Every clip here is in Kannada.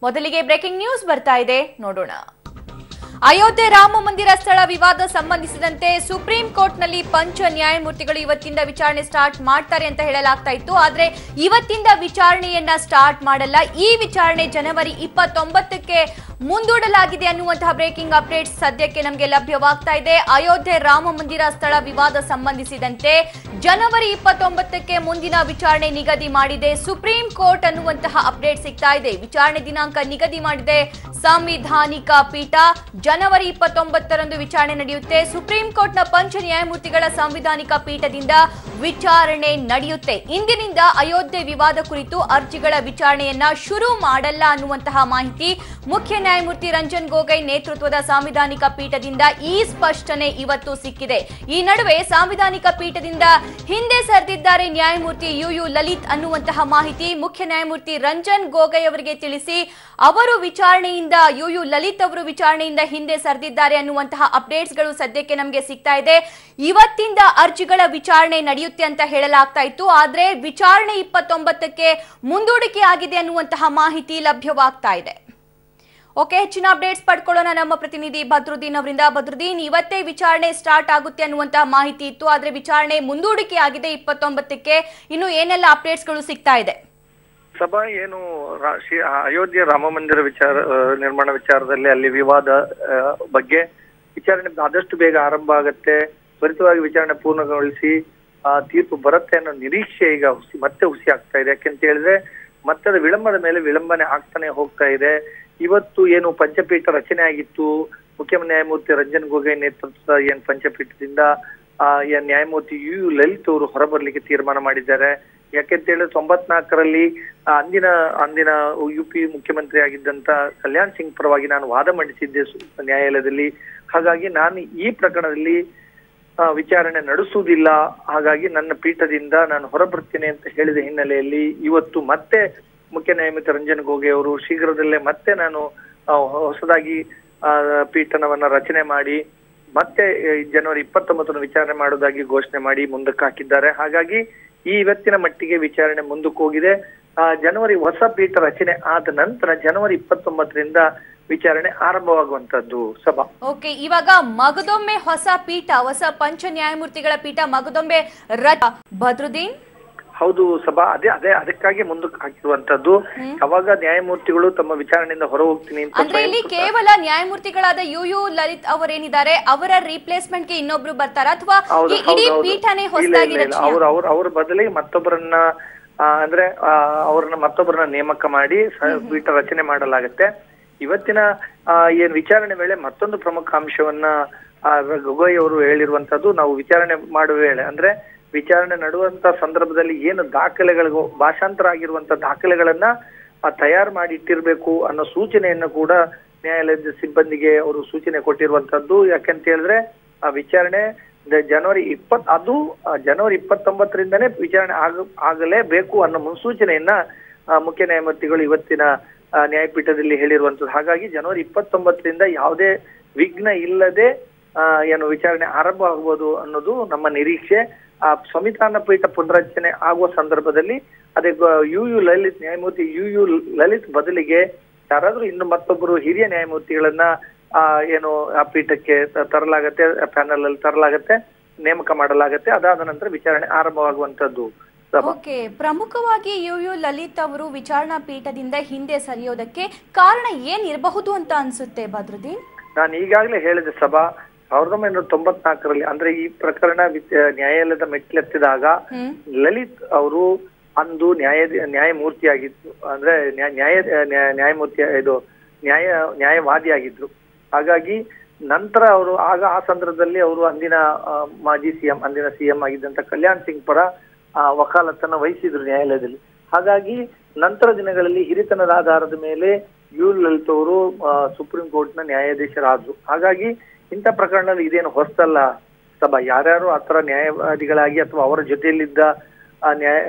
ಮೊದಲಿಗೆ ಬ್ರೇಕಿಂಗ್ ನ್ಯೂಸ್ ಬರ್ತಾ ಇದೆ, ನೋಡೋಣ. ಅಯೋಧ್ಯೆ ರಾಮ ಮಂದಿರ ಸ್ಥಳ ವಿವಾದ ಸಂಬಂಧಿಸಿದಂತೆ ಸುಪ್ರೀಂ ಕೋರ್ಟ್ನಲ್ಲಿ ಪಂಚ ನ್ಯಾಯಮೂರ್ತಿಗಳು ಇವತ್ತಿಂದ ವಿಚಾರಣೆ ಸ್ಟಾರ್ಟ್ ಮಾಡ್ತಾರೆ ಅಂತ ಹೇಳಲಾಗ್ತಾ ಇತ್ತು. ಆದ್ರೆ ಇವತ್ತಿಂದ ವಿಚಾರಣೆಯನ್ನ ಸ್ಟಾರ್ಟ್ ಮಾಡಲ್ಲ. ಈ ವಿಚಾರಣೆ ಜನವರಿ 29ಕ್ಕೆ ಮುಂದೂಡಲಾಗಿದೆ ಅನ್ನುವಂತಹ ಬ್ರೇಕಿಂಗ್ ಅಪ್ಡೇಟ್ಸ್ ಸದ್ಯಕ್ಕೆ ನಮಗೆ ಲಭ್ಯವಾಗ್ತಾ ಇದೆ. ಅಯೋಧ್ಯೆ ರಾಮ ಮಂದಿರ ಸ್ಥಳ ವಿವಾದ ಸಂಬಂಧಿಸಿದಂತೆ ಜನವರಿ 29ಕ್ಕೆ ಮುಂದಿನ ವಿಚಾರಣೆ ನಿಗದಿ ಮಾಡಿದೆ ಸುಪ್ರೀಂ ಕೋರ್ಟ್ ಅನ್ನುವಂತಹ ಅಪ್ಡೇಟ್ ಸಿಗ್ತಾ ಇದೆ. ವಿಚಾರಣೆ ದಿನಾಂಕ ನಿಗದಿ ಮಾಡಿದೆ ಸಂವಿಧಾನಿಕ ಪೀಠ. ಜನವರಿ 29ರಂದು ವಿಚಾರಣೆ ನಡೆಯುತ್ತೆ. ಸುಪ್ರೀಂ ಕೋರ್ಟ್ನ ಪಂಚ ನ್ಯಾಯಮೂರ್ತಿಗಳ ಸಂವಿಧಾನಿಕ ಪೀಠದಿಂದ ವಿಚಾರಣೆ ನಡೆಯುತ್ತೆ. ಇಂದಿನಿಂದ ಅಯೋಧ್ಯೆ ವಿವಾದ ಕುರಿತು ಅರ್ಜಿಗಳ ವಿಚಾರಣೆಯನ್ನ ಶುರು ಮಾಡಲ್ಲ ಅನ್ನುವಂತಹ ಮಾಹಿತಿ ಮುಖ್ಯ ನ್ಯಾಯಮೂರ್ತಿ ರಂಜನ್ ಗೊಗೊಯ್ ನೇತೃತ್ವದ ಸಾಂವಿಧಾನಿಕ ಪೀಠದಿಂದ ಈ ಸ್ಪಷ್ಟನೆ ಇವತ್ತು ಸಿಕ್ಕಿದೆ. ಈ ನಡುವೆ ಸಾಂವಿಧಾನಿಕ ಪೀಠದಿಂದ ಹಿಂದೆ ಸರಿದಿದ್ದಾರೆ ನ್ಯಾಯಮೂರ್ತಿ ಯು ಲಲಿತ್ ಅನ್ನುವಂತಹ ಮಾಹಿತಿ ಮುಖ್ಯ ನ್ಯಾಯಮೂರ್ತಿ ರಂಜನ್ ಗೊಗೊಯ್ ಅವರಿಗೆ ತಿಳಿಸಿ ಅವರು ವಿಚಾರಣೆಯಿಂದ ಯು ಲಲಿತ್ ಅವರು ವಿಚಾರಣೆಯಿಂದ ಹಿಂದೆ ಸರಿದಿದ್ದಾರೆ ಅನ್ನುವಂತಹ ಅಪ್ಡೇಟ್ಸ್ಗಳು ಸದ್ಯಕ್ಕೆ ನಮಗೆ ಸಿಗ್ತಾ ಇದೆ. ಇವತ್ತಿಂದ ಅರ್ಜಿಗಳ ವಿಚಾರಣೆ ನಡೆಯುತ್ತೆ ಅಂತ ಹೇಳಲಾಗ್ತಾ ಇತ್ತು. ಆದ್ರೆ ವಿಚಾರಣೆ 29ಕ್ಕೆ ಮುಂದೂಡಿಕೆ ಆಗಿದೆ ಅನ್ನುವಂತಹ ಮಾಹಿತಿ ಲಭ್ಯವಾಗ್ತಾ ಇದೆ. ಓಕೆ, ಹೆಚ್ಚಿನ ಅಪ್ಡೇಟ್ಸ್ ಪಡ್ಕೊಳ್ಳೋಣ ನಮ್ಮ ಪ್ರತಿನಿಧಿ ಬದ್ರುದ್ದೀನ್ ಅವರಿಂದ. ಬದ್ರುದ್ದೀನ್, ಇವತ್ತೇ ವಿಚಾರಣೆ ಸ್ಟಾರ್ಟ್ ಆಗುತ್ತೆ ಅನ್ನುವಂತಹ ಮಾಹಿತಿ ಇತ್ತು, ಆದ್ರೆ ವಿಚಾರಣೆ ಮುಂದೂಡಿಕೆ ಆಗಿದೆ 29ಕ್ಕೆ. ಇನ್ನು ಏನೆಲ್ಲ ಅಪ್ಡೇಟ್ಸ್ಗಳು ಸಿಗ್ತಾ ಇದೆ? ಸಭಾ ಏನು ಅಯೋಧ್ಯೆ ರಾಮ ಮಂದಿರ ನಿರ್ಮಾಣ ವಿಚಾರದಲ್ಲಿ ಅಲ್ಲಿ ವಿವಾದ ಬಗ್ಗೆ ವಿಚಾರಣೆ ಆದಷ್ಟು ಬೇಗ ಆರಂಭ ಆಗತ್ತೆ, ತ್ವರಿತವಾಗಿ ವಿಚಾರಣೆ ಪೂರ್ಣಗೊಳಿಸಿ ತೀರ್ಪು ಬರುತ್ತೆ ಅನ್ನೋ ನಿರೀಕ್ಷೆ ಈಗ ಮತ್ತೆ ಹುಸಿ ಆಗ್ತಾ ಇದೆ. ಯಾಕೆಂತ ಹೇಳಿದ್ರೆ ಮತ್ತೆ ಅದು ವಿಳಂಬದ ಮೇಲೆ ವಿಳಂಬನೆ ಆಗ್ತಾನೆ ಹೋಗ್ತಾ ಇದೆ. ಇವತ್ತು ಏನು ಪಂಚಪೀಠ ರಚನೆ ಆಗಿತ್ತು, ಮುಖ್ಯ ನ್ಯಾಯಮೂರ್ತಿ ರಂಜನ್ ಗೊಗೊಯ್ ನೇತೃತ್ವದ ಏನ್ ಪಂಚಪೀಠದಿಂದ ನ್ಯಾಯಮೂರ್ತಿ ಯು ಲಲಿತ್ ಅವರು ಹೊರಬರ್ಲಿಕ್ಕೆ ತೀರ್ಮಾನ ಮಾಡಿದ್ದಾರೆ. ಯಾಕೆಂತ ಹೇಳಿದ್ರೆ 94ರಲ್ಲಿ ಅಂದಿನ UP ಮುಖ್ಯಮಂತ್ರಿ ಆಗಿದ್ದಂತ ಕಲ್ಯಾಣ್ ಸಿಂಗ್ ಪರವಾಗಿ ನಾನು ವಾದ ಮಂಡಿಸಿದ್ದೆ ನ್ಯಾಯಾಲಯದಲ್ಲಿ. ಹಾಗಾಗಿ ನಾನು ಈ ಪ್ರಕರಣದಲ್ಲಿ ವಿಚಾರಣೆ ನಡೆಸುವುದಿಲ್ಲ, ಹಾಗಾಗಿ ನನ್ನ ಪೀಠದಿಂದ ನಾನು ಹೊರಬರ್ತೇನೆ ಅಂತ ಹೇಳಿದ ಹಿನ್ನೆಲೆಯಲ್ಲಿ ಇವತ್ತು ಮತ್ತೆ ಮುಖ್ಯ ನ್ಯಾಯಮೂರ್ತಿ ರಂಜನ್ ಗೊಗೊಯ್ ಅವರು ಶೀಘ್ರದಲ್ಲೇ ಮತ್ತೆ ನಾನು ಹೊಸದಾಗಿ ಪೀಠನವನ್ನ ರಚನೆ ಮಾಡಿ ಮತ್ತೆ ಜನವರಿ 29 ವಿಚಾರಣೆ ಮಾಡೋದಾಗಿ ಘೋಷಣೆ ಮಾಡಿ ಮುಂದಕ್ಕೆ ಹಾಕಿದ್ದಾರೆ. ಹಾಗಾಗಿ ಈ ಇವತ್ತಿನ ಮಟ್ಟಿಗೆ ವಿಚಾರಣೆ ಮುಂದಕ್ಕೆ ಹೋಗಿದೆ. ಜನವರಿ ಹೊಸ ಪೀಠ ರಚನೆ ಆದ ನಂತರ ಜನವರಿ 29ರಿಂದ ವಿಚಾರಣೆ ಆರಂಭವಾಗುವಂತದ್ದು. ಸಭಾ ಓಕೆ, ಇವಾಗ ಮಗದೊಮ್ಮೆ ಹೊಸ ಪೀಠ, ಹೊಸ ಪಂಚ ನ್ಯಾಯಮೂರ್ತಿಗಳ ಪೀಠ ಮಗದೊಮ್ಮೆ ಬದ್ರುದ್ದೀನ್. ಹೌದು ಸಭಾ, ಅದಕ್ಕಾಗಿ ಮುಂದಕ್ಕೆ ಹಾಕಿರುವಂತದ್ದು. ಅವಾಗ ನ್ಯಾಯಮೂರ್ತಿಗಳು ತಮ್ಮ ವಿಚಾರಣೆಯಿಂದ ಹೊರ ಹೋಗ್ತೀನಿ ಅಂದ್ರೆ ಇಲ್ಲಿ ಕೇವಲ ನ್ಯಾಯಮೂರ್ತಿಗಳಾದ ಯು ಲಲಿತ್ ಅವರೇನಿದ್ದಾರೆ ಅವರ ರಿಪ್ಲೇಸ್ಮೆಂಟ್ ಗೆ ಇನ್ನೊಬ್ರು ಬರ್ತಾರ ಅಥವಾ ಇಡೀ ಪೀಠನೇ ಹೊಸದಾಗಿ ಅವ್ರ ಬದಲಿಗೆ ಮತ್ತೊಬ್ಬರನ್ನ ಅಂದ್ರೆ ಮತ್ತೊಬ್ಬರನ್ನ ನೇಮಕ ಮಾಡಿ ಪೀಠ ರಚನೆ ಮಾಡಲಾಗತ್ತೆ. ಇವತ್ತಿನ ಏನ್ ವಿಚಾರಣೆ ವೇಳೆ ಮತ್ತೊಂದು ಪ್ರಮುಖ ಅಂಶವನ್ನ ಗೊಗೊಯ್ ಅವರು ಹೇಳಿರುವಂತದ್ದು, ನಾವು ವಿಚಾರಣೆ ಮಾಡುವ ವೇಳೆ ಅಂದ್ರೆ ವಿಚಾರಣೆ ನಡುವಂತ ಸಂದರ್ಭದಲ್ಲಿ ಏನು ದಾಖಲೆಗಳಿಗೂ ಭಾಷಾಂತರ ಆಗಿರುವಂತ ದಾಖಲೆಗಳನ್ನ ತಯಾರು ಮಾಡಿ ಇಟ್ಟಿರ್ಬೇಕು ಅನ್ನೋ ಸೂಚನೆಯನ್ನು ಕೂಡ ನ್ಯಾಯಾಲಯದ ಸಿಬ್ಬಂದಿಗೆ ಅವರು ಸೂಚನೆ ಕೊಟ್ಟಿರುವಂತದ್ದು. ಯಾಕಂತ ಹೇಳಿದ್ರೆ ಆ ವಿಚಾರಣೆ ಜನವರಿ 29ರಿಂದನೇ ವಿಚಾರಣೆ ಆಗಲೇಬೇಕು ಅನ್ನೋ ಮುನ್ಸೂಚನೆಯನ್ನ ಮುಖ್ಯ ನ್ಯಾಯಮೂರ್ತಿಗಳು ಇವತ್ತಿನ ನ್ಯಾಯಪೀಠದಲ್ಲಿ ಹೇಳಿರುವಂತದ್ದು. ಹಾಗಾಗಿ ಜನವರಿ 29ರಿಂದ ಯಾವುದೇ ವಿಘ್ನ ಇಲ್ಲದೆ ಏನು ವಿಚಾರಣೆ ಆರಂಭ ಆಗ್ಬೋದು ಅನ್ನೋದು ನಮ್ಮ ನಿರೀಕ್ಷೆ. ಸಂವಿಧಾನ ಪೀಠ ಪುನರಚನೆ ಆಗುವ ಸಂದರ್ಭದಲ್ಲಿ ಅದೇ ಲಲಿತ್ ನ್ಯಾಯಮೂರ್ತಿ ಯು ಲಲಿತ್ ಬದಲಿಗೆ ಯಾರಾದ್ರೂ ಇನ್ನು ಮತ್ತೊಬ್ಬರು ಹಿರಿಯ ನ್ಯಾಯಮೂರ್ತಿಗಳನ್ನ ಏನು ಆ ಪೀಠಕ್ಕೆ ತರಲಾಗತ್ತೆ, ಪ್ಯಾನಲ್ ಅಲ್ಲಿ ತರಲಾಗತ್ತೆ, ನೇಮಕ ಮಾಡಲಾಗತ್ತೆ. ಅದಾದ ನಂತರ ವಿಚಾರಣೆ ಆರಂಭವಾಗುವಂತದ್ದು. ಓಕೆ, ಪ್ರಮುಖವಾಗಿ ಯು ಲಲಿತ್ ಅವರು ವಿಚಾರಣಾ ಪೀಠದಿಂದ ಹಿಂದೆ ಸರಿಯೋದಕ್ಕೆ ಕಾರಣ ಏನಿರಬಹುದು ಅಂತ ಅನ್ಸುತ್ತೆ ಬದ್ರುದ್ದೀನ್? ನಾನು ಈಗಾಗಲೇ ಹೇಳಿದೆ ಸಭಾ, 1994ರಲ್ಲಿ ಅಂದ್ರೆ ಈ ಪ್ರಕರಣ ನ್ಯಾಯಾಲಯದ ಮೆಟ್ಲೆತ್ತಿದಾಗ ಲಲಿತ್ ಅವರು ಅಂದು ನ್ಯಾಯಮೂರ್ತಿ ಆಗಿದ್ರು, ಅಂದ್ರೆ ನ್ಯಾಯಮೂರ್ತಿ ನ್ಯಾಯವಾದಿ ಆಗಿದ್ರು. ಹಾಗಾಗಿ ನಂತರ ಅವರು ಆ ಸಂದರ್ಭದಲ್ಲಿ ಅವರು ಅಂದಿನ ಸಿಎಂ ಆಗಿದ್ದಂತ ಕಲ್ಯಾಣ್ ಸಿಂಗ್ ಪರ ವಕಾಲತ್ತನ್ನ ವಹಿಸಿದ್ರು ನ್ಯಾಯಾಲಯದಲ್ಲಿ. ಹಾಗಾಗಿ ನಂತರ ದಿನಗಳಲ್ಲಿ ಹಿರಿತನದ ಆಧಾರದ ಮೇಲೆ ಯು ಲಲಿತ್ ಅವರು ಸುಪ್ರೀಂ ಕೋರ್ಟ್ನ ನ್ಯಾಯಾಧೀಶರಾದ್ರು. ಹಾಗಾಗಿ ಇಂಥ ಪ್ರಕರಣದಲ್ಲಿ ಇದೇನು ಹೊಸದಲ್ಲ ಸಭಾ. ಯಾರ್ಯಾರು ಆತರ ನ್ಯಾಯವಾದಿಗಳಾಗಿ ಅಥವಾ ಅವರ ಜೊತೆಯಲ್ಲಿದ್ದ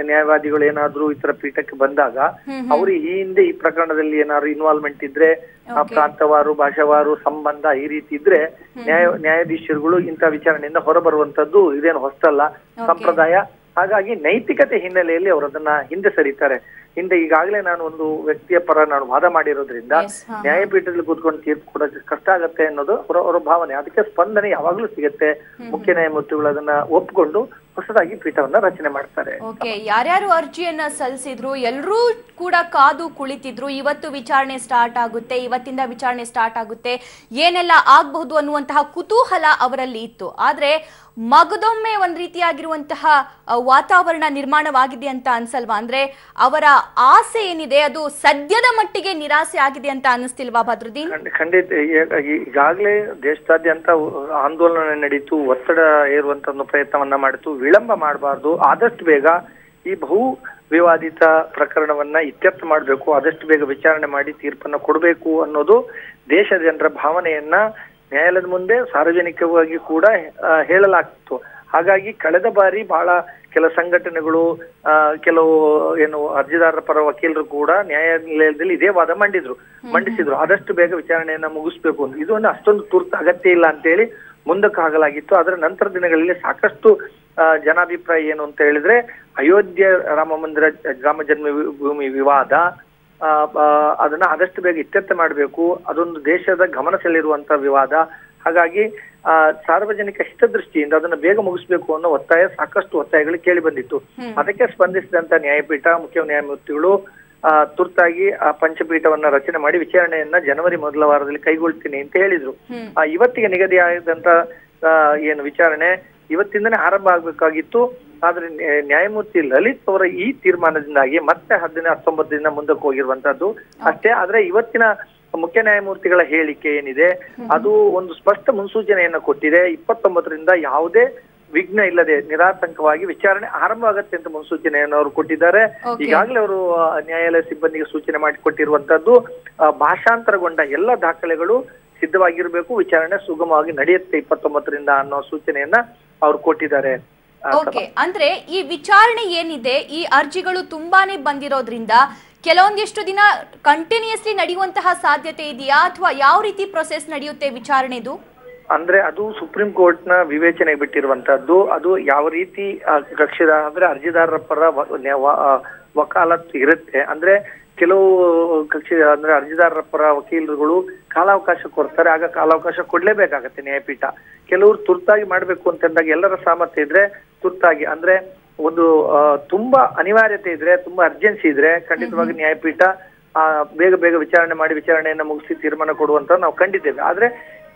ನ್ಯಾಯವಾದಿಗಳು ಏನಾದ್ರು ಇತರ ಪೀಠಕ್ಕೆ ಬಂದಾಗ ಅವರು ಈ ಹಿಂದೆ ಈ ಪ್ರಕರಣದಲ್ಲಿ ಏನಾದ್ರು ಇನ್ವಾಲ್ವ್ಮೆಂಟ್ ಇದ್ರೆ ಪ್ರಾಂತವಾರು ಭಾಷಾವಾರು ಸಂಬಂಧ ಈ ರೀತಿ ಇದ್ರೆ ನ್ಯಾಯಾಧೀಶರುಗಳು ಇಂಥ ವಿಚಾರಣೆಯಿಂದ ಹೊರಬರುವಂತದ್ದು ಇದೇನು ಹೊಸದಲ್ಲ, ಸಂಪ್ರದಾಯ. ಹಾಗಾಗಿ ನೈತಿಕತೆ ಹಿನ್ನೆಲೆಯಲ್ಲಿ ಅವರು ಅದನ್ನ ಹಿಂದೆ ಸರಿತಾರೆ. ಹಿಂದೆ ಈಗಾಗಲೇ ನಾನು ಒಂದು ವ್ಯಕ್ತಿಯ ಪರ ನಾನು ವಾದ ಮಾಡಿರೋದ್ರಿಂದ ನ್ಯಾಯಪೀಠದಲ್ಲಿ ಕೂತ್ಕೊಂಡು ತೀರ್ಪು ಕೊಡೋಕೆ ಕಷ್ಟ ಆಗತ್ತೆ ಅನ್ನೋದು ಅವರ ಭಾವನೆ. ಅದಕ್ಕೆ ಸ್ಪಂದನೆ ಯಾವಾಗ್ಲೂ ಸಿಗುತ್ತೆ. ಮುಖ್ಯ ನ್ಯಾಯಮೂರ್ತಿಗಳು ಅದನ್ನ ಒಪ್ಪಿಕೊಂಡು ಹೊಸದಾಗಿ ಪೀಠವನ್ನ ರಚನೆ ಮಾಡ್ತಾರೆ. ಓಕೆ, ಯಾರ್ಯಾರು ಅರ್ಜಿಯನ್ನ ಸಲ್ಲಿಸಿದ್ರು ಎಲ್ಲರೂ ಕೂಡ ಕಾದು ಕುಳಿತಿದ್ರು. ಇವತ್ತು ವಿಚಾರಣೆ ಸ್ಟಾರ್ಟ್ ಆಗುತ್ತೆ, ಇವತ್ತಿಂದ ವಿಚಾರಣೆ ಸ್ಟಾರ್ಟ್ ಆಗುತ್ತೆ, ಏನೆಲ್ಲ ಆಗಬಹುದು ಅನ್ನುವಂತಹ ಕುತೂಹಲ ಅವರಲ್ಲಿ ಇತ್ತು. ಆದ್ರೆ ಮಗದೊಮ್ಮೆ ಒಂದ್ ರೀತಿಯಾಗಿರುವಂತಹ ವಾತಾವರಣ ನಿರ್ಮಾಣವಾಗಿದೆ ಅಂತ ಅನ್ಸಲ್ವಾ? ಅಂದ್ರೆ ಅವರ ಆಸೆ ಏನಿದೆ ಅದು ಸದ್ಯದ ಮಟ್ಟಿಗೆ ನಿರಾಸೆ ಆಗಿದೆ ಅಂತ ಅನಿಸ್ತಿಲ್ವಾ ಬದ್ರುದ್ದೀನ್? ಖಂಡಿತ. ಈಗಾಗಲೇ ದೇಶದಾದ್ಯಂತ ಆಂದೋಲನ ನಡೀತು, ಒತ್ತಡ ಏರುವಂತ ಒಂದು ಪ್ರಯತ್ನವನ್ನ ಮಾಡಿತು. ವಿಳಂಬ ಮಾಡಬಾರ್ದು, ಆದಷ್ಟು ಬೇಗ ಈ ಬಹು ವಿವಾದಿತ ಪ್ರಕರಣವನ್ನ ಇತ್ಯರ್ಥ ಮಾಡಬೇಕು, ಆದಷ್ಟು ಬೇಗ ವಿಚಾರಣೆ ಮಾಡಿ ತೀರ್ಪನ್ನ ಕೊಡಬೇಕು ಅನ್ನೋದು ದೇಶದ ಜನರ ಭಾವನೆಯನ್ನ ನ್ಯಾಯಾಲಯದ ಮುಂದೆ ಸಾರ್ವಜನಿಕವಾಗಿ ಕೂಡ ಹೇಳಲಾಗ್ತಿತ್ತು. ಹಾಗಾಗಿ ಕಳೆದ ಬಾರಿ ಬಹಳ ಕೆಲ ಸಂಘಟನೆಗಳು, ಕೆಲವು ಏನು ಅರ್ಜಿದಾರರ ಪರ ವಕೀಲರು ಕೂಡ ನ್ಯಾಯಾಲಯದಲ್ಲಿ ಇದೇ ವಾದ ಮಂಡಿಸಿದ್ರು. ಆದಷ್ಟು ಬೇಗ ವಿಚಾರಣೆಯನ್ನ ಮುಗಿಸ್ಬೇಕು ಅಂತ. ಇದು ಅಷ್ಟೊಂದು ತುರ್ತು ಅಗತ್ಯ ಇಲ್ಲ ಅಂತ ಹೇಳಿ ಮುಂದಕ್ಕೆ ಹಾಕಲಾಗಿತ್ತು. ಅದರ ನಂತರ ದಿನಗಳಲ್ಲಿ ಸಾಕಷ್ಟು ಜನಾಭಿಪ್ರಾಯ ಏನು ಅಂತ ಹೇಳಿದ್ರೆ, ಅಯೋಧ್ಯೆ ರಾಮ ಜನ್ಮಭೂಮಿ ವಿವಾದ ಅದನ್ನ ಆದಷ್ಟು ಬೇಗ ಇತ್ಯರ್ಥ ಮಾಡಬೇಕು, ಅದೊಂದು ದೇಶದ ಗಮನ ಸೆಳೆದಿರುವಂತಹ ವಿವಾದ. ಹಾಗಾಗಿ ಸಾರ್ವಜನಿಕ ಹಿತದೃಷ್ಟಿಯಿಂದ ಅದನ್ನ ಬೇಗ ಮುಗಿಸ್ಬೇಕು ಅನ್ನೋ ಸಾಕಷ್ಟು ಒತ್ತಾಯಗಳು ಕೇಳಿ ಬಂದಿತ್ತು. ಅದಕ್ಕೆ ಸ್ಪಂದಿಸಿದಂತ ನ್ಯಾಯಪೀಠ, ಮುಖ್ಯ ನ್ಯಾಯಮೂರ್ತಿಗಳು ತುರ್ತಾಗಿ ಆ ಪಂಚಪೀಠವನ್ನ ರಚನೆ ಮಾಡಿ ವಿಚಾರಣೆಯನ್ನ ಜನವರಿ ಮೊದಲ ವಾರದಲ್ಲಿ ಕೈಗೊಳ್ತೀನಿ ಅಂತ ಹೇಳಿದ್ರು. ಇವತ್ತಿಗೆ ನಿಗದಿಯಾದಂತ ಏನು ವಿಚಾರಣೆ ಇವತ್ತಿಂದನೇ ಆರಂಭ ಆಗ್ಬೇಕಾಗಿತ್ತು. ಆದ್ರೆ ನ್ಯಾಯಮೂರ್ತಿ ಲಲಿತ್ ಅವರ ಈ ತೀರ್ಮಾನದಿಂದಾಗಿ ಮತ್ತೆ 19 ದಿನ ಮುಂದಕ್ಕೆ ಹೋಗಿರುವಂತದ್ದು ಅಷ್ಟೇ. ಆದ್ರೆ ಇವತ್ತಿನ ಮುಖ್ಯ ನ್ಯಾಯಮೂರ್ತಿಗಳ ಹೇಳಿಕೆ ಏನಿದೆ ಅದು ಒಂದು ಸ್ಪಷ್ಟ ಮುನ್ಸೂಚನೆಯನ್ನ ಕೊಟ್ಟಿದೆ. 29ರಿಂದ ಯಾವುದೇ ವಿಘ್ನ ಇಲ್ಲದೆ ನಿರಾತಂಕವಾಗಿ ವಿಚಾರಣೆ ಆರಂಭ ಆಗತ್ತೆ ಅಂತ ಮುನ್ಸೂಚನೆಯನ್ನು ಅವರು ಕೊಟ್ಟಿದ್ದಾರೆ. ಈಗಾಗಲೇ ಅವರು ನ್ಯಾಯಾಲಯ ಸಿಬ್ಬಂದಿಗೆ ಸೂಚನೆ ಮಾಡಿಕೊಟ್ಟಿರುವಂತದ್ದು ಭಾಷಾಂತರಗೊಂಡ ಎಲ್ಲ ದಾಖಲೆಗಳು ಸಿದ್ಧವಾಗಿರ್ಬೇಕು, ವಿಚಾರಣೆ ಸುಗಮವಾಗಿ ನಡೆಯುತ್ತೆ 29ರಿಂದ ಅನ್ನೋ ಸೂಚನೆಯನ್ನ ಅವ್ರು ಕೊಟ್ಟಿದ್ದಾರೆ. ಓಕೆ, ಅಂದ್ರೆ ಈ ವಿಚಾರಣೆ ಏನಿದೆ, ಈ ಅರ್ಜಿಗಳು ತುಂಬಾನೇ ಬಂದಿರೋದ್ರಿಂದ ಕೆಲವೊಂದಿಷ್ಟು ದಿನ ಕಂಟಿನ್ಯೂಸ್ಲಿ ನಡೆಯುವಂತಹ ಸಾಧ್ಯತೆ ಇದೆಯಾ ಅಥವಾ ಯಾವ ರೀತಿ ಪ್ರೊಸೆಸ್ ನಡೆಯುತ್ತೆ ವಿಚಾರಣೆದು? ಅಂದ್ರೆ ಅದು ಸುಪ್ರೀಂ ಕೋರ್ಟ್ ನ ವಿವೇಚನೆಗೆ ಬಿಟ್ಟಿರುವಂತದ್ದು. ಅದು ಯಾವ ರೀತಿ ಕಕ್ಷಿದ ಅಂದ್ರೆ ಅರ್ಜಿದಾರರ ಪರ ವಕಾಲತ್ತು ಇರುತ್ತೆ. ಅಂದ್ರೆ ಕೆಲವು ಕಕ್ಷಿ ಅಂದ್ರೆ ಅರ್ಜಿದಾರರ ಪರ ವಕೀಲರುಗಳು ಕಾಲಾವಕಾಶ ಕೊಡ್ತಾರೆ, ಆಗ ಕಾಲಾವಕಾಶ ಕೊಡ್ಲೇಬೇಕಾಗತ್ತೆ ನ್ಯಾಯಪೀಠ. ಕೆಲವರು ತುರ್ತಾಗಿ ಮಾಡ್ಬೇಕು ಅಂತಂದಾಗ ಎಲ್ಲರ ಸಾಮರ್ಥ್ಯ ಇದ್ರೆ ತುರ್ತಾಗಿ, ಅಂದ್ರೆ ಒಂದು ತುಂಬಾ ಅನಿವಾರ್ಯತೆ ಇದ್ರೆ, ತುಂಬಾ ಅರ್ಜೆನ್ಸಿ ಇದ್ರೆ ಖಂಡಿತವಾಗಿ ನ್ಯಾಯಪೀಠ ಬೇಗ ಬೇಗ ವಿಚಾರಣೆ ಮಾಡಿ ವಿಚಾರಣೆಯನ್ನ ಮುಗಿಸಿ ತೀರ್ಮಾನ ಕೊಡುವಂತ ನಾವು ಕಂಡಿದ್ದೇವೆ. ಆದ್ರೆ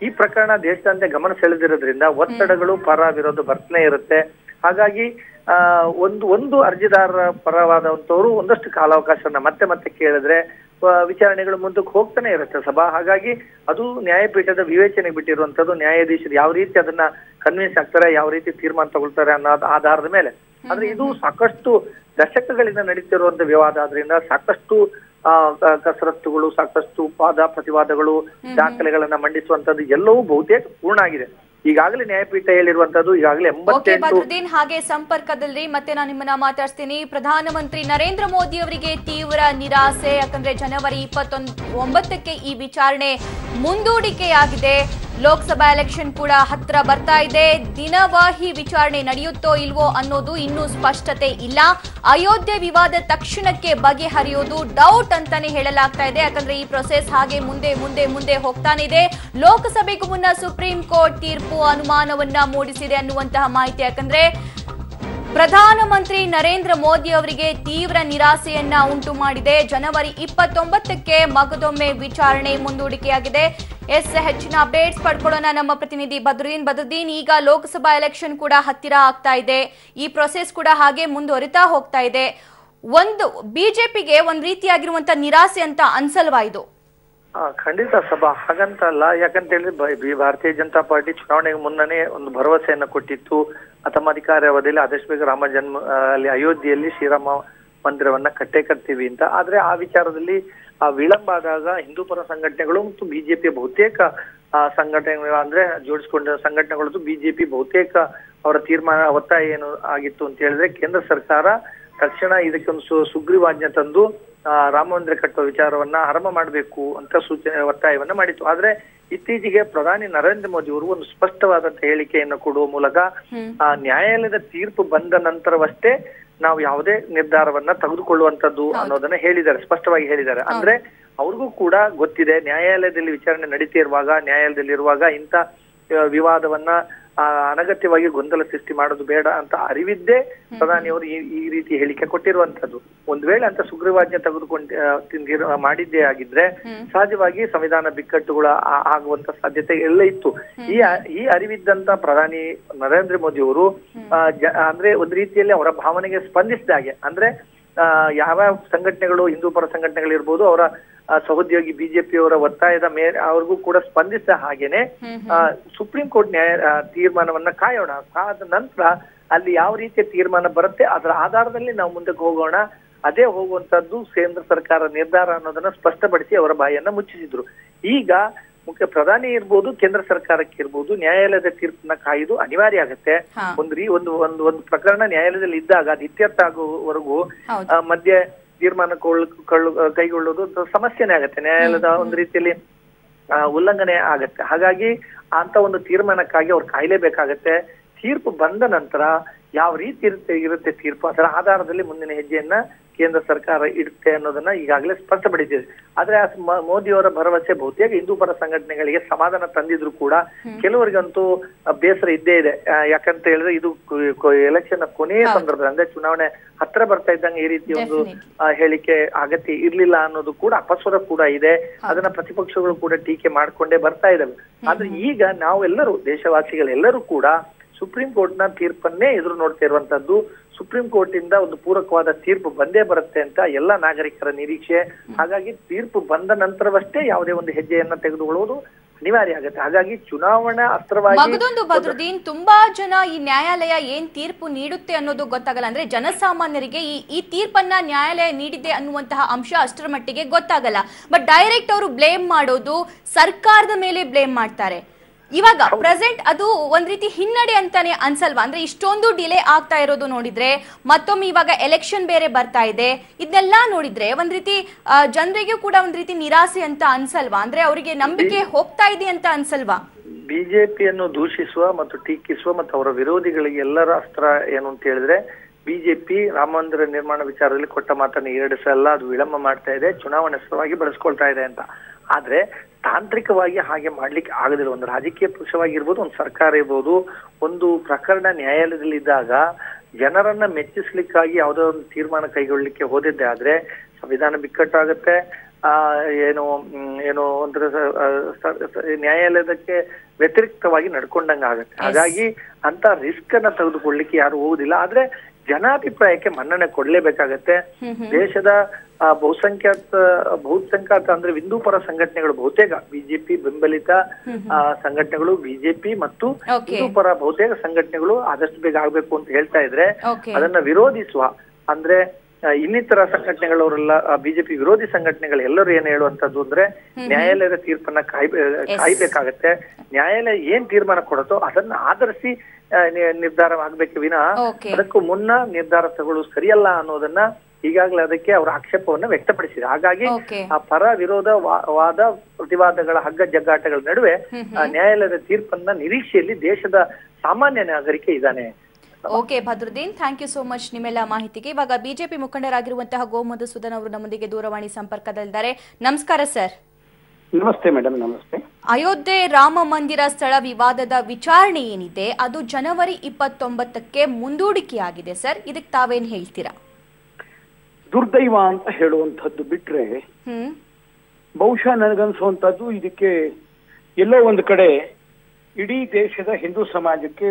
ಈ ಪ್ರಕರಣ ದೇಶದಾದ್ಯಂತ ಗಮನ ಸೆಳೆದಿರೋದ್ರಿಂದ ಒತ್ತಡಗಳು ಪರ ವಿರೋಧ ಬರ್ತನೇ ಇರುತ್ತೆ. ಹಾಗಾಗಿ ಒಂದು ಅರ್ಜಿದಾರರ ಪರವಾದಂತವರು ಒಂದಷ್ಟು ಕಾಲಾವಕಾಶವನ್ನ ಮತ್ತೆ ಕೇಳಿದ್ರೆ ವಿಚಾರಣೆಗಳು ಮುಂದಕ್ಕೆ ಹೋಗ್ತಾನೆ ಇರುತ್ತೆ ಸಭಾ. ಹಾಗಾಗಿ ಅದು ನ್ಯಾಯಪೀಠದ ವಿವೇಚನೆಗೆ ಬಿಟ್ಟಿರುವಂತದ್ದು. ನ್ಯಾಯಾಧೀಶರು ಯಾವ ರೀತಿ ಅದನ್ನ ಕನ್ವಿನ್ಸ್ ಆಗ್ತಾರೆ, ಯಾವ ರೀತಿ ತೀರ್ಮಾನ ತಗೊಳ್ತಾರೆ ಅನ್ನೋ ಆಧಾರದ ಮೇಲೆ. ಆದ್ರೆ ಇದು ಸಾಕಷ್ಟು ದಶಕಗಳಿಂದ ನಡೀತಿರುವಂತ ವಿವಾದ ಆದ್ರಿಂದ ಸಾಕಷ್ಟು ಕಸರತ್ತುಗಳು, ಸಾಕಷ್ಟು ವಾದ ಪ್ರತಿವಾದಗಳು, ದಾಖಲೆಗಳನ್ನ ಮಂಡಿಸುವಂತದ್ದು ಎಲ್ಲವೂ ಬಹುತೇಕ ಪೂರ್ಣ ಆಗಿದೆ. ಈಗಾಗಲೇ ನ್ಯಾಯಪೀಠ ಹೇಳಿರುವಂತದ್ದು ಈಗಾಗಲೇ 88. ಹಾಗೆ ಸಂಪರ್ಕದಲ್ಲಿ ಮತ್ತೆ ನಾನು ನಿಮ್ಮನ್ನ ಮಾತಾಡ್ತೀನಿ. ಪ್ರಧಾನಮಂತ್ರಿ ನರೇಂದ್ರ ಮೋದಿ ಅವರಿಗೆ ತೀವ್ರ ನಿರಾಸೆ, ಯಾಕಂದ್ರೆ ಜನವರಿ 29ಕ್ಕೆ ಈ ವಿಚಾರಣೆ ಮುಂದೂಡಿಕೆಯಾಗಿದೆ. ಲೋಕಸಭಾ ಎಲೆಕ್ಷನ್ ಕೂಡ ಹತ್ರ ಬರ್ತಾ ಇದೆ. ದಿನವಾಹಿ ವಿಚಾರಣೆ ನಡೆಯುತ್ತೋ ಇಲ್ವೋ ಅನ್ನೋದು ಇನ್ನೂ ಸ್ಪಷ್ಟತೆ ಇಲ್ಲ. ಅಯೋಧ್ಯೆ ವಿವಾದ ತಕ್ಷಣಕ್ಕೆ ಬಗೆಹರಿಯೋದು ಡೌಟ್ ಅಂತಾನೆ ಹೇಳಲಾಗ್ತಾ ಇದೆ. ಯಾಕಂದ್ರೆ ಈ ಪ್ರೊಸೆಸ್ ಹಾಗೆ ಮುಂದೆ ಹೋಗ್ತಾನೆ ಇದೆ. ಲೋಕಸಭೆಗೂ ಮುನ್ನ ಸುಪ್ರೀಂ ಕೋರ್ಟ್ ತೀರ್ಪು ಅನುಮಾನವನ್ನ ಮೂಡಿಸಿದೆ ಅನ್ನುವಂತಹ ಮಾಹಿತಿ. ಯಾಕಂದ್ರೆ ಪ್ರಧಾನಮಂತ್ರಿ ನರೇಂದ್ರ ಮೋದಿ ಅವರಿಗೆ ತೀವ್ರ ನಿರಾಸೆಯನ್ನ ಉಂಟು ಮಾಡಿದೆ. ಜನವರಿ 29ಕ್ಕೆ ಮಗದೊಮ್ಮೆ ವಿಚಾರಣೆ ಮುಂದೂಡಿಕೆಯಾಗಿದೆ. ಹೆಚ್ಚಿನ ಅಪ್ಡೇಟ್ಸ್ ಪಡ್ಕೊಳ್ಳೋಣ ನಮ್ಮ ಪ್ರತಿನಿಧಿ ಬದ್ರುದ್ದೀನ್. ಈಗ ಲೋಕಸಭಾ ಎಲೆಕ್ಷನ್ ಕೂಡ ಹತ್ತಿರ ಆಗ್ತಾ ಇದೆ, ಈ ಪ್ರೊಸೆಸ್ ಕೂಡ ಹಾಗೆ ಮುಂದುವರಿತಾ ಹೋಗ್ತಾ ಇದೆ. ಒಂದು ಬಿಜೆಪಿಗೆ ಒಂದ್ ರೀತಿಯಾಗಿರುವಂತ ನಿರಾಸೆ ಅಂತ ಅನ್ಸಲ್ವಾ ಇದು? ಖಂಡಿತ ಸಭಾ, ಹಾಗಂತ ಅಲ್ಲ. ಯಾಕಂತ ಹೇಳಿದ್ರೆ ಭಾರತೀಯ ಜನತಾ ಪಾರ್ಟಿ ಚುನಾವಣೆಗೆ ಮುನ್ನನೇ ಒಂದು ಭರವಸೆಯನ್ನ ಕೊಟ್ಟಿತ್ತು. ತಮ್ಮ ಅಧಿಕಾರಾವಧಿಯಲ್ಲಿ ಆದಷ್ಟು ಬೇಗ ರಾಮ ಜನ್ಮ ಅಲ್ಲಿ ಅಯೋಧ್ಯೆಯಲ್ಲಿ ಶ್ರೀರಾಮ ಮಂದಿರವನ್ನ ಕಟ್ತೀವಿ ಅಂತ. ಆದ್ರೆ ಆ ವಿಚಾರದಲ್ಲಿ ವಿಳಂಬ ಆದಾಗ ಹಿಂದೂ ಪರ ಸಂಘಟನೆಗಳು ಮತ್ತು ಬಿಜೆಪಿಯ ಬಹುತೇಕ ಸಂಘಟನೆಗಳು ಅಂದ್ರೆ ಜೋಡಿಸಿಕೊಂಡ ಸಂಘಟನೆಗಳದ್ದು ಬಿಜೆಪಿ ಬಹುತೇಕ ಅವರ ತೀರ್ಮಾನ ಒತ್ತಾಯ ಏನು ಆಗಿತ್ತು ಅಂತ ಹೇಳಿದ್ರೆ ಕೇಂದ್ರ ಸರ್ಕಾರ ತಕ್ಷಣ ಇದಕ್ಕೊಂದು ಸುಗ್ರೀವಾಜ್ಞೆ ತಂದು ರಾಮ ಮಂದಿರ ಕಟ್ಟುವ ವಿಚಾರವನ್ನ ಆರಂಭ ಮಾಡಬೇಕು ಅಂತ ಒತ್ತಾಯವನ್ನ ಮಾಡಿತ್ತು. ಆದ್ರೆ ಇತ್ತೀಚೆಗೆ ಪ್ರಧಾನಿ ನರೇಂದ್ರ ಮೋದಿ ಅವರು ಒಂದು ಸ್ಪಷ್ಟವಾದಂತ ಹೇಳಿಕೆಯನ್ನು ಕೊಡುವ ಮೂಲಕ ನ್ಯಾಯಾಲಯದ ತೀರ್ಪು ಬಂದ ನಂತರವಷ್ಟೇ ನಾವು ಯಾವುದೇ ನಿರ್ಧಾರವನ್ನ ತೆಗೆದುಕೊಳ್ಳುವಂತದ್ದು ಅನ್ನೋದನ್ನ ಹೇಳಿದ್ದಾರೆ, ಸ್ಪಷ್ಟವಾಗಿ ಹೇಳಿದ್ದಾರೆ. ಅಂದ್ರೆ ಅವ್ರಿಗೂ ಕೂಡ ಗೊತ್ತಿದೆ, ನ್ಯಾಯಾಲಯದಲ್ಲಿ ವಿಚಾರಣೆ ನಡೀತಾ ಇರುವಾಗ, ನ್ಯಾಯಾಲಯದಲ್ಲಿರುವಾಗ ಇಂಥ ವಿವಾದವನ್ನ ಅನಗತ್ಯವಾಗಿ ಗೊಂದಲ ಸೃಷ್ಟಿ ಮಾಡೋದು ಬೇಡ ಅಂತ ಅರಿವಿದ್ದೇ ಪ್ರಧಾನಿಯವರು ಈ ರೀತಿ ಹೇಳಿಕೆ ಕೊಟ್ಟಿರುವಂತದ್ದು. ಒಂದ್ ವೇಳೆ ಅಂತ ಸುಗ್ರೀವಾಜ್ಞೆ ತೆಗೆದುಕೊಂಡು ಮಾಡಿದ್ದೇ ಆಗಿದ್ರೆ ಸಹಜವಾಗಿ ಸಂವಿಧಾನ ಬಿಕ್ಕಟ್ಟುಗಳ ಆಗುವಂತ ಸಾಧ್ಯತೆ ಎಲ್ಲ ಇತ್ತು. ಈ ಅರಿವಿದ್ದಂತ ಪ್ರಧಾನಿ ನರೇಂದ್ರ ಮೋದಿ ಅವರು ಅಂದ್ರೆ ಒಂದ್ ರೀತಿಯಲ್ಲಿ ಅವರ ಭಾವನೆಗೆ ಸ್ಪಂದಿಸಿದ ಹಾಗೆ, ಅಂದ್ರೆ ಯಾವ ಸಂಘಟನೆಗಳು, ಹಿಂದೂ ಪರ ಸಂಘಟನೆಗಳಿರ್ಬೋದು, ಅವರ ಸಹೋದ್ಯೋಗಿ ಬಿಜೆಪಿಯವರ ಒತ್ತಾಯದ ಮೇಲೆ ಅವ್ರಿಗೂ ಕೂಡ ಸ್ಪಂದಿಸಿದ ಹಾಗೇನೆ ಸುಪ್ರೀಂ ಕೋರ್ಟ್ ತೀರ್ಮಾನವನ್ನ ಕಾಯೋಣ. ಕಾದ ನಂತರ ಅಲ್ಲಿ ಯಾವ ರೀತಿಯ ತೀರ್ಮಾನ ಬರುತ್ತೆ ಅದರ ಆಧಾರದಲ್ಲಿ ನಾವು ಮುಂದಕ್ಕೆ ಹೋಗೋಣ, ಅದೇ ಹೋಗುವಂತದ್ದು ಕೇಂದ್ರ ಸರ್ಕಾರ ನಿರ್ಧಾರ ಅನ್ನೋದನ್ನ ಸ್ಪಷ್ಟಪಡಿಸಿ ಅವರ ಬಾಯನ್ನ ಮುಚ್ಚಿಸಿದ್ರು. ಈಗ ಮುಖ್ಯ ಪ್ರಧಾನಿ ಇರ್ಬೋದು, ಕೇಂದ್ರ ಸರ್ಕಾರಕ್ಕೆ ಇರ್ಬೋದು, ನ್ಯಾಯಾಲಯದ ತೀರ್ಪನ್ನ ಕಾಯುವುದು ಅನಿವಾರ್ಯ ಆಗುತ್ತೆ. ಒಂದು ಪ್ರಕರಣ ನ್ಯಾಯಾಲಯದಲ್ಲಿ ಇದ್ದಾಗ ಅದು ಇತ್ಯರ್ಥ ಆಗುವವರೆಗೂ ಮಧ್ಯೆ ತೀರ್ಮಾನ ಕೈಗೊಳ್ಳುವುದು ಸಮಸ್ಯೆನೇ ಆಗತ್ತೆ, ನ್ಯಾಯಾಲಯದ ಒಂದು ರೀತಿಯಲ್ಲಿ ಉಲ್ಲಂಘನೆ ಆಗತ್ತೆ. ಹಾಗಾಗಿ ಅಂತ ಒಂದು ತೀರ್ಮಾನಕ್ಕಾಗಿ ಅವ್ರು ಕಾಯಲೇಬೇಕಾಗತ್ತೆ. ತೀರ್ಪು ಬಂದ ನಂತರ ಯಾವ ರೀತಿ ಇರುತ್ತೆ ತೀರ್ಪು, ಅದರ ಆಧಾರದಲ್ಲಿ ಮುಂದಿನ ಹೆಜ್ಜೆಯನ್ನ ಕೇಂದ್ರ ಸರ್ಕಾರ ಇಡುತ್ತೆ ಅನ್ನೋದನ್ನ ಈಗಾಗಲೇ ಸ್ಪಷ್ಟಪಡಿಸಿದೆ. ಆದ್ರೆ ಮೋದಿಯವರ ಭರವಸೆ ಬಹುತೇಕ ಹಿಂದೂ ಪರ ಸಂಘಟನೆಗಳಿಗೆ ಸಮಾಧಾನ ತಂದಿದ್ರು ಕೂಡ ಕೆಲವರಿಗಂತೂ ಬೇಸರ ಇದ್ದೇ ಇದೆ. ಯಾಕಂತ ಹೇಳಿದ್ರೆ ಇದು ಎಲೆಕ್ಷನ್ ಕೊನೆಯ ಸಂದರ್ಭದಲ್ಲಿ, ಅಂದ್ರೆ ಚುನಾವಣೆ ಹತ್ರ ಬರ್ತಾ ಇದ್ದಂಗೆ ಈ ರೀತಿ ಒಂದು ಹೇಳಿಕೆ ಅಗತ್ಯ ಇರ್ಲಿಲ್ಲ ಅನ್ನೋದು ಕೂಡ ಅಪಸ್ವರ ಕೂಡ ಇದೆ. ಅದನ್ನ ಪ್ರತಿಪಕ್ಷಗಳು ಕೂಡ ಟೀಕೆ ಮಾಡ್ಕೊಂಡೇ ಬರ್ತಾ ಇದ್ದಾವೆ. ಆದ್ರೆ ಈಗ ನಾವೆಲ್ಲರೂ ದೇಶವಾಸಿಗಳೆಲ್ಲರೂ ಕೂಡ ಸುಪ್ರೀಂ ಕೋರ್ಟ್ ನ ತೀರ್ಪನ್ನೇ ಎದುರು ನೋಡ್ತಾ ಇರುವಂತದ್ದು. ಸುಪ್ರೀಂ ಕೋರ್ಟ್ ಇಂದ ಒಂದು ಪೂರಕವಾದ ತೀರ್ಪು ಬಂದೇ ಬರುತ್ತೆ ಅಂತ ಎಲ್ಲ ನಾಗರಿಕರ ನಿರೀಕ್ಷೆ. ಹಾಗಾಗಿ ತೀರ್ಪು ಬಂದ ನಂತರವಷ್ಟೇ ಯಾವುದೇ ಒಂದು ಹೆಜ್ಜೆಯನ್ನ ತೆಗೆದುಕೊಳ್ಳುವುದು ಅನಿವಾರ್ಯ ಆಗುತ್ತೆ. ಹಾಗಾಗಿ ಚುನಾವಣಾ ಅಸ್ತ್ರವಾಗಿ ಮಗದೊಂದು ಬದ್ರುದ್ದೀನ್, ತುಂಬಾ ಜನ ಈ ನ್ಯಾಯಾಲಯ ಏನ್ ತೀರ್ಪು ನೀಡುತ್ತೆ ಅನ್ನೋದು ಗೊತ್ತಾಗಲ್ಲ. ಅಂದ್ರೆ ಜನಸಾಮಾನ್ಯರಿಗೆ ಈ ತೀರ್ಪನ್ನ ನ್ಯಾಯಾಲಯ ನೀಡಿದೆ ಅನ್ನುವಂತಹ ಅಂಶ ಅಷ್ಟರ ಮಟ್ಟಿಗೆ ಗೊತ್ತಾಗಲ್ಲ. ಬಟ್ ಡೈರೆಕ್ಟ್ ಅವರು ಬ್ಲೇಮ್ ಮಾಡೋದು ಸರ್ಕಾರದ ಮೇಲೆ ಬ್ಲೇಮ್ ಮಾಡ್ತಾರೆ. ಇವಾಗ ಪ್ರೆಸೆಂಟ್ ಅದು ಒಂದ್ ರೀತಿ ಹಿನ್ನಡೆ ಅಂತಾನೆ ಅನ್ಸಲ್ವಾ? ಅಂದ್ರೆ ಇಷ್ಟೊಂದು ಡಿಲೇ ಆಗ್ತಾ ಇರೋದು ನೋಡಿದ್ರೆ, ಮತ್ತೊಮ್ಮೆ ಇವಾಗ ಎಲೆಕ್ಷನ್ ಬೇರೆ ಬರ್ತಾ ಇದೆ, ಇದನ್ನೆಲ್ಲ ನೋಡಿದ್ರೆ ಒಂದ್ ರೀತಿ ಜನರಿಗೂ ಕೂಡ ಒಂದ್ ರೀತಿ ನಿರಾಸೆ ಅಂತ ಅನ್ಸಲ್ವಾ? ಅಂದ್ರೆ ಅವರಿಗೆ ನಂಬಿಕೆ ಹೋಗ್ತಾ ಇದೆ ಅಂತ ಅನ್ಸಲ್ವಾ? ಬಿಜೆಪಿಯನ್ನು ದೂಷಿಸುವ ಮತ್ತು ಟೀಕಿಸುವ ಮತ್ತು ಅವರ ವಿರೋಧಿಗಳಿಗೆ ಎಲ್ಲರ ಅಸ್ತ್ರ ಏನು ಅಂತ ಹೇಳಿದ್ರೆ, ಬಿಜೆಪಿ ರಾಮ ಮಂದಿರ ನಿರ್ಮಾಣ ವಿಚಾರದಲ್ಲಿ ಕೊಟ್ಟ ಮಾತನ್ನು 2 ಸಲ ಅದು ವಿಳಂಬ ಮಾಡ್ತಾ ಇದೆ, ಚುನಾವಣೆ ಅಸ್ತ್ರವಾಗಿ ಬಳಸ್ಕೊಳ್ತಾ ಇದೆ ಅಂತ. ಆದ್ರೆ ತಾಂತ್ರಿಕವಾಗಿ ಹಾಗೆ ಮಾಡ್ಲಿಕ್ಕೆ ಆಗದಿಲ್ಲ. ಒಂದು ರಾಜಕೀಯ ಪಕ್ಷವಾಗಿರ್ಬೋದು, ಒಂದು ಸರ್ಕಾರ ಇರ್ಬೋದು, ಒಂದು ಪ್ರಕರಣ ನ್ಯಾಯಾಲಯದಲ್ಲಿ ಇದ್ದಾಗ ಜನರನ್ನ ಮೆಚ್ಚಿಸ್ಲಿಕ್ಕಾಗಿ ಯಾವುದೋ ಒಂದು ತೀರ್ಮಾನ ಕೈಗೊಳ್ಳಿಕ್ಕೆ ಹೋದಿದ್ದೆ ಆದ್ರೆ ಸಂವಿಧಾನ ಬಿಕ್ಕಟ್ಟಾಗತ್ತೆ. ಏನೋ ಒಂಥರ ನ್ಯಾಯಾಲಯದಕ್ಕೆ ವ್ಯತಿರಿಕ್ತವಾಗಿ ನಡ್ಕೊಂಡಂಗ ಆಗತ್ತೆ. ಹಾಗಾಗಿ ಅಂತ ರಿಸ್ಕ್ ಅನ್ನ ತೆಗೆದುಕೊಳ್ಳಿಕ್ಕೆ ಯಾರು ಹೋಗುದಿಲ್ಲ. ಆದ್ರೆ ಜನಾಭಿಪ್ರಾಯಕ್ಕೆ ಮನ್ನಣೆ ಕೊಡ್ಲೇಬೇಕಾಗತ್ತೆ. ದೇಶದ ಬಹುಸಂಖ್ಯಾತ ಅಂದ್ರೆ ಹಿಂದೂ ಪರ ಸಂಘಟನೆಗಳು, ಬಹುತೇಕ ಬಿಜೆಪಿ ಬೆಂಬಲಿತ ಸಂಘಟನೆಗಳು, ಬಿಜೆಪಿ ಮತ್ತು ಹಿಂದೂ ಪರ ಬಹುತೇಕ ಸಂಘಟನೆಗಳು ಆದಷ್ಟು ಬೇಗ ಆಗ್ಬೇಕು ಅಂತ ಹೇಳ್ತಾ ಇದ್ರೆ, ಅದನ್ನ ವಿರೋಧಿಸುವ ಅಂದ್ರೆ ಇನ್ನಿತರ ಸಂಘಟನೆಗಳವರೆಲ್ಲ, ಬಿಜೆಪಿ ವಿರೋಧಿ ಸಂಘಟನೆಗಳು ಎಲ್ಲರೂ ಏನ್ ಹೇಳುವಂತದ್ದು ಅಂದ್ರೆ ನ್ಯಾಯಾಲಯದ ತೀರ್ಪನ್ನ ಕಾಯ್ಬೇಕಾಗತ್ತೆ. ನ್ಯಾಯಾಲಯ ಏನ್ ತೀರ್ಮಾನ ಕೊಡುತ್ತೋ ಅದನ್ನ ಆಧರಿಸಿ ನಿರ್ಧಾರ ಆಗ್ಬೇಕು ವಿನ ಅದಕ್ಕೂ ಮುನ್ನ ನಿರ್ಧಾರ ತಗೊಳ್ಳೋದು ಸರಿಯಲ್ಲ ಅನ್ನೋದನ್ನ ಈಗಾಗಲೇ ಅದಕ್ಕೆ ಅವರ ಆಕ್ಷೇಪವನ್ನ ವ್ಯಕ್ತಪಡಿಸಿದೆ. ಹಾಗಾಗಿ ಆ ಪರ ವಿರೋಧ ವಾದ ಪ್ರತಿವಾದಗಳ ಹಗ್ಗ ಜಗ್ಗಾಟಗಳ ನಡುವೆ ನ್ಯಾಯಾಲಯದ ತೀರ್ಪನ್ನ ನಿರೀಕ್ಷೆಯಲ್ಲಿ ದೇಶದ ಸಾಮಾನ್ಯ ನಾಗರಿಕ ಇದ್ದಾನೆ. Okay Badruddin, thank you so much ನಿಮ್ಮೆಲ್ಲ ಮಾಹಿತಿಗೆ. ಇವಾಗ ಬಿಜೆಪಿ ಮುಖಂಡರಾಗಿರುವಂತಹ ಗೋ ಮಧುಸೂದನ್ ಅವರು ನಮ್ಮೊಂದಿಗೆ ದೂರವಾಣಿ ಸಂಪರ್ಕದಲ್ಲಿದ್ದಾರೆ. ನಮಸ್ಕಾರ ಸರ್. ನಮಸ್ತೆ ಮೇಡಮ್. ನಮಸ್ತೆ. ಅಯೋಧ್ಯೆ ರಾಮ ಮಂದಿರ ಸ್ಥಳ ವಿವಾದದ ವಿಚಾರಣೆ ಏನಿದೆ ಅದು ಜನವರಿ 29ಕ್ಕೆ ಮುಂದೂಡಿಕೆಯಾಗಿದೆ ಸರ್. ಇದಕ್ಕೆ ತಾವೇನ್ ಹೇಳ್ತೀರಾ? ದುರ್ದೈವ ಅಂತ ಹೇಳುವಂತದ್ದು ಬಿಟ್ರೆ ಬಹುಶಃ ನನಗನ್ಸುವಂತದ್ದು ಇದಕ್ಕೆ ಎಲ್ಲೋ ಒಂದು ಕಡೆ ಇಡೀ ದೇಶದ ಹಿಂದೂ ಸಮಾಜಕ್ಕೆ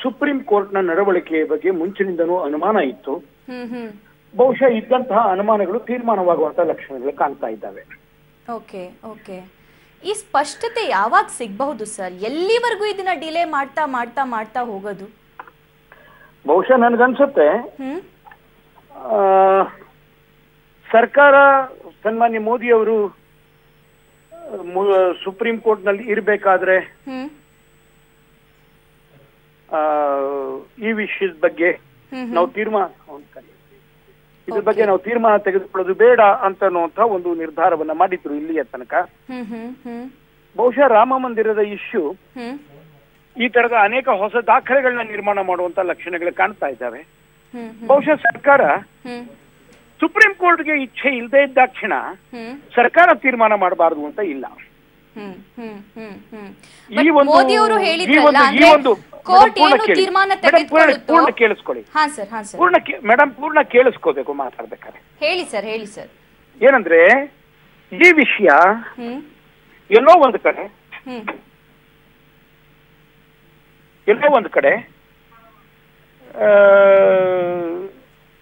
ಸುಪ್ರೀಂ ಕೋರ್ಟ್ ನ ನಡವಳಿಕೆಯ ಬಗ್ಗೆ ಮುಂಚಿನಿಂದನೂ ಅನುಮಾನ ಇತ್ತು. ಬಹುಶಃ ಇದ್ದಂತಹ ಅನುಮಾನಗಳು ತೀರ್ಮಾನವಾಗುವಂತಹ ಲಕ್ಷಣಗಳು ಕಾಣ್ತಾ ಇದ್ದಾವೆ. ಓಕೆ ಓಕೆ, ಈ ಸ್ಪಷ್ಟತೆ ಯಾವಾಗ ಸಿಗಬಹುದು ಸರ್? ಎಲ್ಲಿವರೆಗೂ ಇದನ್ನ ಡಿಲೇ ಮಾಡ್ತಾ ಮಾಡ್ತಾ ಮಾಡ್ತಾ ಹೋಗೋದು? ಬಹುಶಃ ನನ್ಗನ್ಸುತ್ತೆ ಸರ್ಕಾರ ಸನ್ಮಾನ್ಯ ಮೋದಿ ಅವರು ಸುಪ್ರೀಂ ಕೋರ್ಟ್ ನಲ್ಲಿ ಇರಬೇಕಾದ್ರೆ ಈ ವಿಷಯದ ಬಗ್ಗೆ ನಾವು ಇದ್ರ ಬಗ್ಗೆ ನಾವು ತೀರ್ಮಾನ ತೆಗೆದುಕೊಳ್ಳೋದು ಬೇಡ ಅಂತನ್ನುವಂತ ಒಂದು ನಿರ್ಧಾರವನ್ನ ಮಾಡಿದ್ರು ಇಲ್ಲಿಯ ತನಕ. ಬಹುಶಃ ರಾಮ ಮಂದಿರದ ಇಶ್ಯೂ ಈ ತರದ ಅನೇಕ ಹೊಸ ದಾಖಲೆಗಳನ್ನ ನಿರ್ಮಾಣ ಮಾಡುವಂತ ಲಕ್ಷಣಗಳು ಕಾಣ್ತಾ ಇದ್ದಾವೆ. ಬಹುಶಃ ಸರ್ಕಾರ ಸುಪ್ರೀಂ ಕೋರ್ಟ್ಗೆ ಇಚ್ಛೆ ಇಲ್ಲದೆ ಇದ್ದಾಕ್ಷಣ ಸರ್ಕಾರ ತೀರ್ಮಾನ ಮಾಡಬಾರದು ಅಂತ ಇಲ್ಲ. ಪೂರ್ಣ ಕೇಳಿಸ್ಕೊಳ್ಳಿ ಮೇಡಮ್, ಪೂರ್ಣ ಕೇಳಿಸ್ಕೋಬೇಕು ಮಾತಾಡ್ಬೇಕಾದ್ರೆ. ಹೇಳಿ ಸರ್, ಹೇಳಿ ಸರ್. ಏನಂದ್ರೆ ಈ ವಿಷಯ ಎಲ್ಲೋ ಒಂದು ಕಡೆ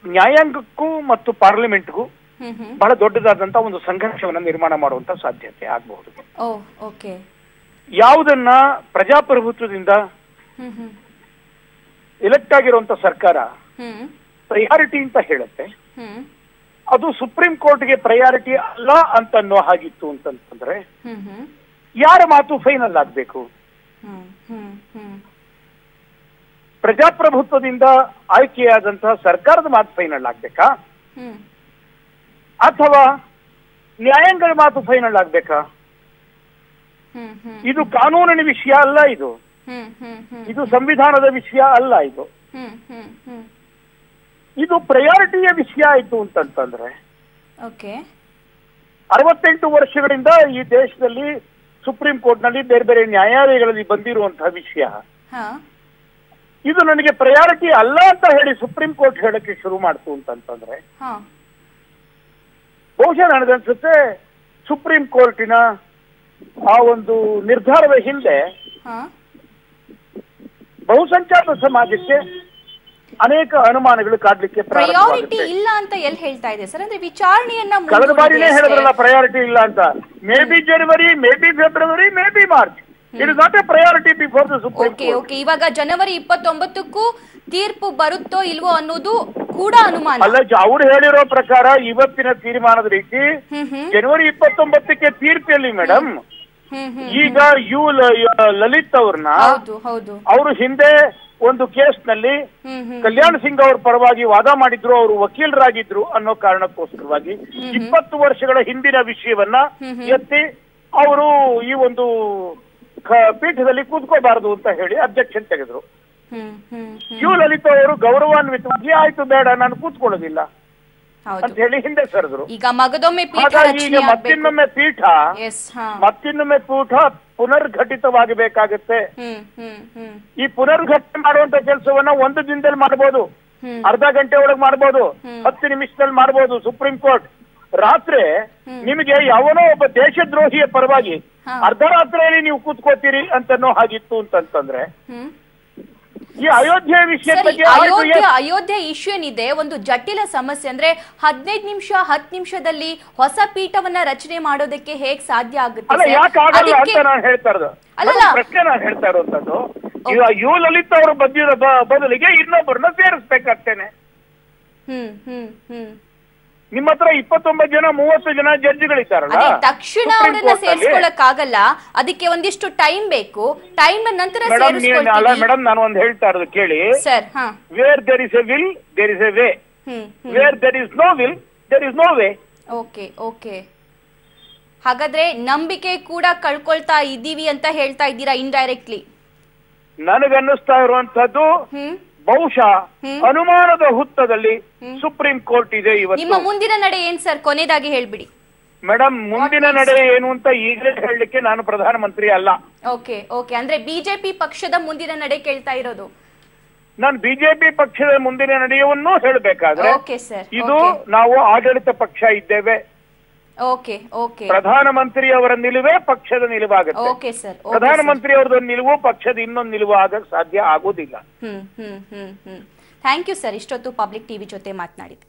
ನ್ಯಾಯಾಂಗಕ್ಕೂ ಮತ್ತು ಪಾರ್ಲಿಮೆಂಟ್ಗೂ ಬಹಳ ದೊಡ್ಡದಾದಂತ ಒಂದು ಸಂಘರ್ಷವನ್ನ ನಿರ್ಮಾಣ ಮಾಡುವಂತ ಸಾಧ್ಯತೆ ಆಗಬಹುದು. ಯಾವುದನ್ನ ಪ್ರಜಾಪ್ರಭುತ್ವದಿಂದ ಎಲೆಕ್ಟ್ ಆಗಿರುವಂತ ಸರ್ಕಾರ ಪ್ರಯಾರಿಟಿ ಅಂತ ಹೇಳುತ್ತೆ, ಅದು ಸುಪ್ರೀಂ ಕೋರ್ಟ್ಗೆ ಪ್ರಯಾರಿಟಿ ಅಲ್ಲ ಅಂತ ಅನ್ನೋ ಹಾಗಿತ್ತು ಅಂತಂದ್ರೆ ಯಾರ ಮಾತು ಫೈನಲ್ ಆಗ್ಬೇಕು? ಪ್ರಜಾಪ್ರಭುತ್ವದಿಂದ ಆಯ್ಕೆಯಾದಂತಹ ಸರ್ಕಾರದ ಮಾತು ಫೈನಲ್ ಆಗ್ಬೇಕಾ ಅಥವಾ ನ್ಯಾಯಾಂಗದ ಮಾತು ಫೈನಲ್ ಆಗ್ಬೇಕಾ? ಇದು ಕಾನೂನಿನ ವಿಷಯ ಅಲ್ಲ, ಇದು ಸಂವಿಧಾನದ ವಿಷಯ ಅಲ್ಲ, ಇದು ಪ್ರಯಾರಿಟಿಯ ವಿಷಯ ಆಯ್ತು ಅಂತಂದ್ರೆ 68 ವರ್ಷಗಳಿಂದ ಈ ದೇಶದಲ್ಲಿ ಸುಪ್ರೀಂ ಕೋರ್ಟ್ ನಲ್ಲಿ ಬೇರೆ ಬೇರೆ ನ್ಯಾಯಾಲಯಗಳಲ್ಲಿ ಬಂದಿರುವಂತಹ ವಿಷಯ ಇದು ನನಗೆ ಪ್ರಯಾರಿಟಿ ಅಲ್ಲ ಅಂತ ಹೇಳಿ ಸುಪ್ರೀಂ ಕೋರ್ಟ್ ಹೇಳಕ್ಕೆ ಶುರು ಮಾಡ್ತು ಅಂತಂದ್ರೆ ಬಹುಶಃ ನನಗನ್ಸುತ್ತೆ ಸುಪ್ರೀಂ ಕೋರ್ಟಿನ ಆ ಒಂದು ನಿರ್ಧಾರದ ಹಿಂದೆ ಬಹುಸಂಖ್ಯಾತ ಸಮಾಜಕ್ಕೆ ಅನೇಕ ಅನುಮಾನಗಳು ಕಾಡ್ಲಿಕ್ಕೆ ಪ್ರಯಾರಿಟಿ ಇಲ್ಲ ಅಂತ ಎಲ್ಲಿ ಹೇಳ್ತಾ ಇದೆ ಸರ್? ಅಂದ್ರೆ ವಿಚಾರಣೆಯನ್ನ ಕಳೆದ ಬಾರಿನೇ ಹೇಳಿದ್ರಲ್ಲ ಪ್ರಯಾರಿಟಿ ಇಲ್ಲ ಅಂತ. May be January, may be February, may be March, it is not A priority before the supreme court. ಇವಾಗ ಜನವರಿ 29ಕ್ಕೂ ತೀರ್ಪು ಬರುತ್ತೋ ಇಲ್ವೋ ಅನ್ನೋದು ಕೂಡ ಅನುಮಾನ ಅಲ್ಲ. ಅವ್ರು ಹೇಳಿರೋ ಪ್ರಕಾರ ಇವತ್ತಿನ ತೀರ್ಮಾನದ ರೀತಿ ಜನವರಿ 29ಕ್ಕೆ ತೀರ್ಪಲ್ಲಿ ಮೇಡಮ್, ಈಗ ಲಲಿತ್ ಅವ್ರನ್ನ ಅವರು ಹಿಂದೆ ಒಂದು ಕೇಸ್ ನಲ್ಲಿ ಕಲ್ಯಾಣ್ ಸಿಂಗ್ ಅವ್ರ ಪರವಾಗಿ ವಾದ ಮಾಡಿದ್ರು, ಅವರು ವಕೀಲರಾಗಿದ್ರು ಅನ್ನೋ ಕಾರಣಕ್ಕೋಸ್ಕರವಾಗಿ 20 ವರ್ಷಗಳ ಹಿಂದಿನ ವಿಷಯವನ್ನ ಎತ್ತಿ ಅವರು ಈ ಒಂದು ಪೀಠದಲ್ಲಿ ಕೂತ್ಕೋಬಾರದು ಅಂತ ಹೇಳಿ ಅಬ್ಜೆಕ್ಷನ್ ತೆಗೆದ್ರು. ಲಲಿತ್ ಅವರು ಗೌರವಾನ್ವಿತವಾಗಿ ಆಯ್ತು ಬೇಡ ನಾನು ಕೂತ್ಕೊಳ್ಳೋದಿಲ್ಲ ಅಂತ ಹೇಳಿ ಹಿಂದೆ ಸರಿದ್ರು. ಹಾಗಾಗಿ ಈಗ ಮತ್ತಿನ್ನೊಮ್ಮೆ ಪೀಠ ಪುನರ್ಘಟಿತವಾಗಬೇಕಾಗತ್ತೆ. ಈ ಪುನರ್ಘಟನೆ ಮಾಡುವಂತ ಕೆಲಸವನ್ನ ಒಂದು ದಿನದಲ್ಲಿ ಮಾಡಬಹುದು, ಅರ್ಧ ಗಂಟೆ ಒಳಗೆ ಮಾಡಬಹುದು, 10 ನಿಮಿಷದಲ್ಲಿ ಮಾಡಬಹುದು. ಸುಪ್ರೀಂ ಕೋರ್ಟ್ ರಾತ್ರಿ ನಿಮಗೆ ಯಾವನೋ ಒಬ್ಬ ದೇಶದ್ರೋಹಿಯ ಪರವಾಗಿ ಅರ್ಧರಾತ್ರಿಯಲ್ಲಿ ನೀವು ಕೂತ್ಕೋತೀರಿ ಅಂತನೋ ಹಾಗಿತ್ತು ಅಂತಂದ್ರೆ ಈ ಅಯೋಧ್ಯೆ ವಿಷಯದ ಬಗ್ಗೆ ಅಯೋಧ್ಯೆ ಇಶ್ಯೂ ಏನಿದೆ ಒಂದು ಜಟಿಲ ಸಮಸ್ಯೆ. ಅಂದ್ರೆ 15 ನಿಮಿಷ 10 ನಿಮಿಷದಲ್ಲಿ ಹೊಸ ಪೀಠವನ್ನ ರಚನೆ ಮಾಡೋದಕ್ಕೆ ಹೇಗ್ ಸಾಧ್ಯ ಆಗುತ್ತೆ? ಯಾಕಾಗಲ್ಲ ಅಂತ ನಾನು ಹೇಳ್ತಾ ಇರೋದು, ಪ್ರಶ್ನೆ ನಾನು ಹೇಳ್ತಾ ಇರುವಂತದ್ದು. ಈಗ ಲಲಿತ್ ಅವರು ಬಂದಿರೋ ಬದಲಿಗೆ ಇನ್ನೊಬ್ಬರನ್ನ ಸೇರಿಸ್ಬೇಕಾಗ್ತೇನೆ. ನಿಮ್ಮ ಹತ್ರ 29 ಜನ 30 ಜನ ಜಡ್ಜ್ಗಳಿದ್ದಾರಲ್ಲ, ತಕ್ಷಣ ಅವರನ್ನ ಸೇರಿಸ್ಕೊಳ್ಳಕ್ಕಾಗಲ್ಲ, ಅದಕ್ಕೆ ಒಂದಿಷ್ಟು ಟೈಮ್ ಬೇಕು. ಟೈಮ್ ನಂತರ ಮೇಡಮ್ ನಾನು ಒಂದು ಹೇಳ್ತಾ ಇರೋದು ಕೇಳಿ sir. Where there is a will there is a way, where there is no will there is no way. Okay ಹಾಗಾದ್ರೆ ನಂಬಿಕೆ ಕೂಡ ಕಳ್ಕೊಳ್ತಾ ಇದ್ದೀವಿ ಅಂತ ಹೇಳ್ತಾ ಇದ್ದೀರಾ ಇಂಡೈರೆಕ್ಟ್ಲಿ? ನನಗನ್ನಿಸ್ತಾ ಇರುವಂತದ್ದು ಬಹುಶಃ ಅನುಮಾನದ ಹುತ್ತದಲ್ಲಿ ಸುಪ್ರೀಂ ಕೋರ್ಟ್ ಇದೆ ಇವತ್ತು. ನಿಮ್ಮ ಮುಂದಿನ ನಡೆ ಏನ್ ಸರ್? ಕೊನೆಯದಾಗಿ ಹೇಳ್ಬಿಡಿ ಮೇಡಮ್. ಮುಂದಿನ ನಡೆ ಏನು ಅಂತ ಈಗಲೇ ಹೇಳಲಿಕ್ಕೆ ನಾನು ಪ್ರಧಾನಮಂತ್ರಿ ಅಲ್ಲ. ಓಕೆ ಅಂದ್ರೆ ಬಿಜೆಪಿ ಪಕ್ಷದ ಮುಂದಿನ ನಡೆ ಕೇಳ್ತಾ ಇರೋದು? ನಾನು ಬಿಜೆಪಿ ಪಕ್ಷದ ಮುಂದಿನ ನಡೆಯನ್ನು ಹೇಳಬೇಕಾದ್ರೆ ಇದು ನಾವು ಆಡಳಿತ ಪಕ್ಷ ಇದ್ದೇವೆ. ಪ್ರಧಾನಮಂತ್ರಿ ಅವರ ನಿಲುವೇ ಪಕ್ಷದ ನಿಲುವಾಗುತ್ತೆ. ಪ್ರಧಾನಮಂತ್ರಿ ಅವರದ ನಿಲುವು ಪಕ್ಷದ ಇನ್ನೊಂದು ನಿಲುವು ಆಗಕ್ಕೆ ಸಾಧ್ಯ ಆಗೋದಿಲ್ಲ. ಥ್ಯಾಂಕ್ ಯು ಸರ್, ಇಷ್ಟೊತ್ತು ಪಬ್ಲಿಕ್ ಟಿವಿ ಜೊತೆ ಮಾತನಾಡಿದೆ.